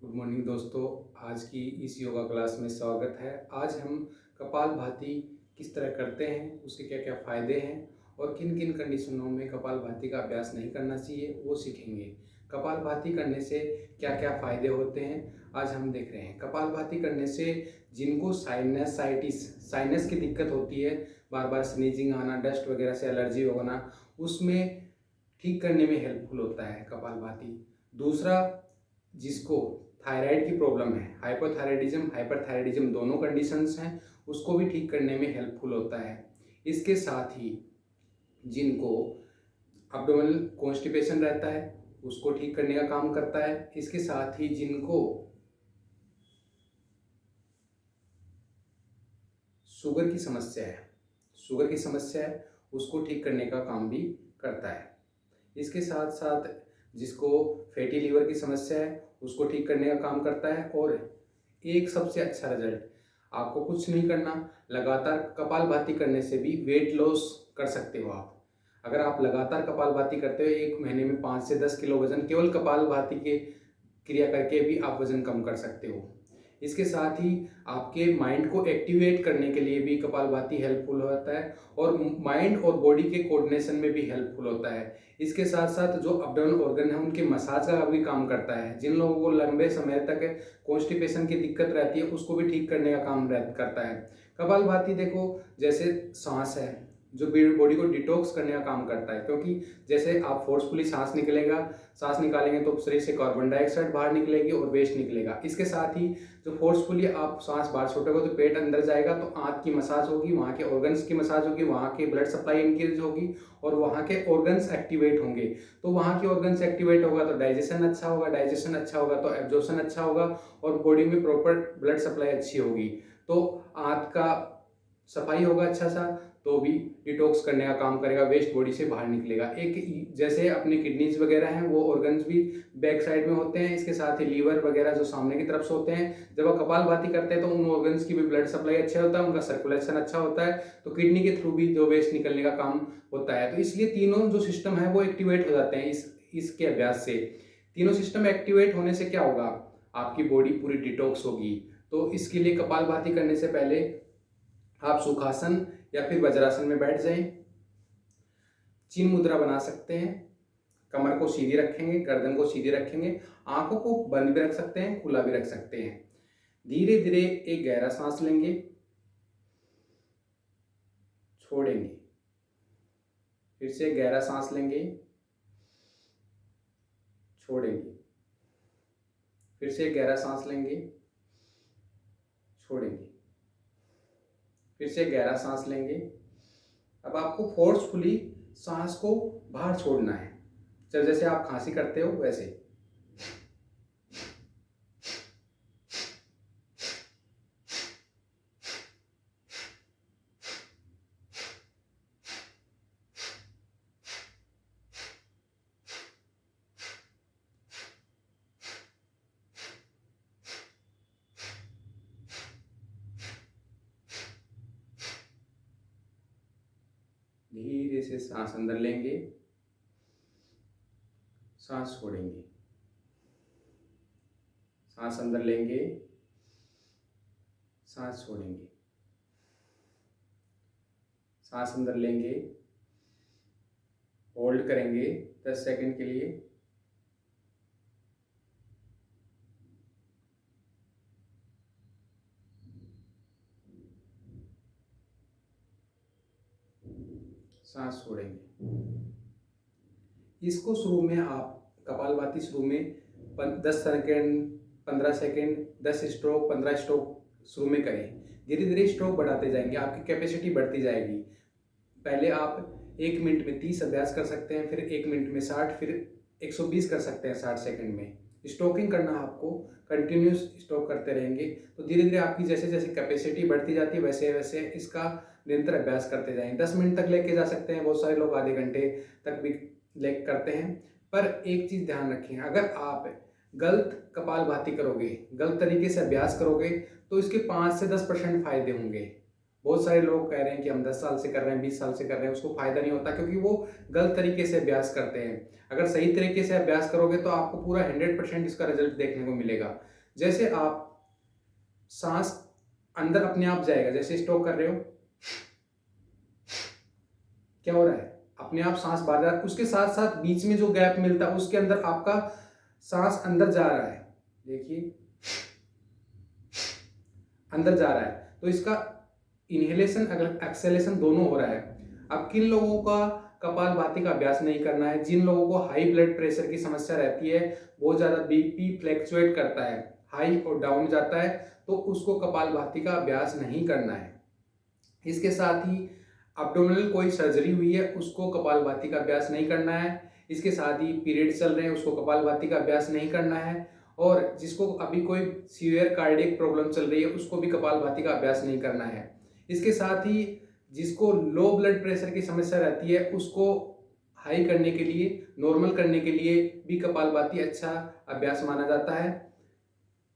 Good morning दोस्तों। आज की इस योगा क्लास में स्वागत है। आज हम कपालभाति किस तरह करते हैं, उसके क्या क्या फ़ायदे हैं और किन किन कंडीशनों में कपालभाति का अभ्यास नहीं करना चाहिए वो सीखेंगे। कपालभाति करने से क्या क्या फ़ायदे होते हैं आज हम देख रहे हैं। कपालभाति करने से जिनको साइनस की दिक्कत होती है, बार बार स्नीजिंग आना, डस्ट वगैरह से एलर्जी होना, उसमें ठीक करने में हेल्पफुल होता है कपालभाति। दूसरा, जिसको थायराइड की प्रॉब्लम है, हाइपोथायराइडिज्म हाइपरथायराइडिज्म दोनों कंडीशंस हैं, उसको भी ठीक करने में हेल्पफुल होता है। इसके साथ ही जिनको अब्डोमिनल कॉन्स्टिपेशन रहता है उसको ठीक करने का काम करता है। इसके साथ ही जिनको शुगर की समस्या है उसको ठीक करने का काम भी करता है। इसके साथ साथ जिसको फैटी लीवर की समस्या है उसको ठीक करने का काम करता है। और एक सबसे अच्छा रिजल्ट, आपको कुछ नहीं करना, लगातार कपालभाति करने से भी वेट लॉस कर सकते हो आप। अगर आप लगातार कपालभाति करते हो, एक महीने में 5 से 10 किलो वजन केवल कपालभाति के क्रिया करके भी आप वजन कम कर सकते हो। इसके साथ ही आपके माइंड को एक्टिवेट करने के लिए भी कपालभाति हेल्पफुल होता है और माइंड और बॉडी के कोऑर्डिनेशन में भी हेल्पफुल होता है। इसके साथ साथ जो अब्डोमिनल ऑर्गन है उनके मसाज का भी काम करता है। जिन लोगों को लंबे समय तक कॉन्स्टिपेशन की दिक्कत रहती है उसको भी ठीक करने का काम करता है कपालभाति। देखो, जैसे सांस है जो बॉडी को डिटॉक्स करने का काम करता है, क्योंकि जैसे आप फोर्सफुली सांस निकालेंगे तो शरीर से कार्बन डाइऑक्साइड बाहर निकलेगी और वेस्ट निकलेगा। इसके साथ ही जो फोर्सफुली आप सांस बाहर छोड़ोगे तो पेट अंदर जाएगा, तो आंत की मसाज होगी, वहाँ के ऑर्गन्स की मसाज होगी, वहाँ के ब्लड सप्लाई इंक्रीज होगी और वहाँ के ऑर्गन्स एक्टिवेट होंगे। तो वहाँ के ऑर्गन्स एक्टिवेट होगा तो डाइजेशन अच्छा होगा तो एब्जॉर्प्शन अच्छा होगा और बॉडी में प्रॉपर ब्लड सप्लाई अच्छी होगी। तो आंत का सफाई होगा अच्छा सा, तो भी डिटॉक्स करने का काम करेगा, वेस्ट बॉडी से बाहर निकलेगा। एक जैसे अपने किडनीज वगैरह हैं वो ऑर्गन्स भी बैक साइड में होते हैं। इसके साथ ही लीवर वगैरह जो सामने की तरफ से होते हैं, जब आप कपालभाति करते हैं तो उन ऑर्गन्स की भी ब्लड सप्लाई अच्छा होता है, उनका सर्कुलेशन अच्छा होता है, तो किडनी के थ्रू भी जो वेस्ट निकलने का काम होता है। तो इसलिए तीनों जो सिस्टम है वो एक्टिवेट हो जाते हैं इसके अभ्यास से। तीनों सिस्टम एक्टिवेट होने से क्या होगा, आपकी बॉडी पूरी डिटॉक्स होगी। तो इसके लिए कपालभाति करने से पहले आप सुखासन या फिर वज्रासन में बैठ जाएं। चिन्ह मुद्रा बना सकते हैं, कमर को सीधी रखेंगे, गर्दन को सीधी रखेंगे, आंखों को बंद भी रख सकते हैं, खुला भी रख सकते हैं। धीरे धीरे एक गहरा सांस लेंगे, छोड़ेंगे, फिर से गहरा सांस लेंगे, छोड़ेंगे, फिर से गहरा सांस लेंगे, छोड़ेंगे, फिर से गहरा सांस लेंगे। अब आपको फोर्सफुली सांस को बाहर छोड़ना है, जब जैसे आप खांसी करते हो वैसे। धीरे से सांस अंदर लेंगे, सांस छोड़ेंगे, सांस अंदर लेंगे, सांस छोड़ेंगे, सांस अंदर लेंगे, होल्ड करेंगे 10 सेकंड के लिए, सांस छोड़ेंगे। इसको शुरू में आप कपालभाति शुरू में 10 सेकंड, 15 सेकंड, 10 स्ट्रोक, 15 स्ट्रोक शुरू में करें। धीरे धीरे स्ट्रोक बढ़ाते जाएंगे, आपकी कैपेसिटी बढ़ती जाएगी। पहले आप 1 मिनट में 30 अभ्यास कर सकते हैं, फिर 1 मिनट में 60, फिर 120 कर सकते हैं 60 सेकंड में। स्ट्रोकिंग करना, आपको कंटिन्यूस स्ट्रोक करते रहेंगे तो धीरे धीरे आपकी जैसे जैसे कैपेसिटी बढ़ती जाती है वैसे वैसे इसका निरंतर अभ्यास करते जाएं। 10 मिनट तक लेके जा सकते हैं, बहुत सारे लोग आधे घंटे तक भी लेग करते हैं। पर एक चीज़ ध्यान रखें, अगर आप गलत कपालभाति करोगे, गलत तरीके से अभ्यास करोगे तो इसके 5 से 10% फायदे होंगे बहुत सारे लोग कह रहे हैं कि हम 10 साल से कर रहे हैं, 20 साल से कर रहे हैं, उसको फ़ायदा नहीं होता क्योंकि वो गलत तरीके से अभ्यास करते हैं। अगर सही तरीके से अभ्यास करोगे तो आपको पूरा 100% इसका रिजल्ट देखने को मिलेगा। जैसे आप सांस अंदर अपने आप जाएगा, जैसे स्टॉक कर रहे हो, क्या हो रहा है, अपने आप सांस बाहर जा रहा है, उसके साथ साथ बीच में जो गैप मिलता है उसके अंदर आपका सांस अंदर जा रहा है, देखिए अंदर जा रहा है। तो इसका इनहेलेशन अगर एक्सेलेशन दोनों हो रहा है। अब किन लोगों का कपालभाति का अभ्यास नहीं करना है, जिन लोगों को हाई ब्लड प्रेशर की समस्या रहती है, बहुत ज़्यादा बीपी फ्लैक्चुएट करता है, हाई और डाउन जाता है, तो उसको कपालभाति का अभ्यास नहीं करना है। इसके साथ ही अब्डोमिनल कोई सर्जरी हुई है उसको कपालभाति का अभ्यास नहीं करना है। इसके साथ ही पीरियड चल रहे हैं उसको कपालभाति का अभ्यास नहीं करना है। और जिसको अभी कोई सीवियर कार्डियक प्रॉब्लम चल रही है उसको भी कपालभाति का अभ्यास नहीं करना है। इसके साथ ही जिसको लो ब्लड प्रेशर की समस्या रहती है उसको हाई करने के लिए, नॉर्मल करने के लिए भी कपालभाति अच्छा अभ्यास माना जाता है।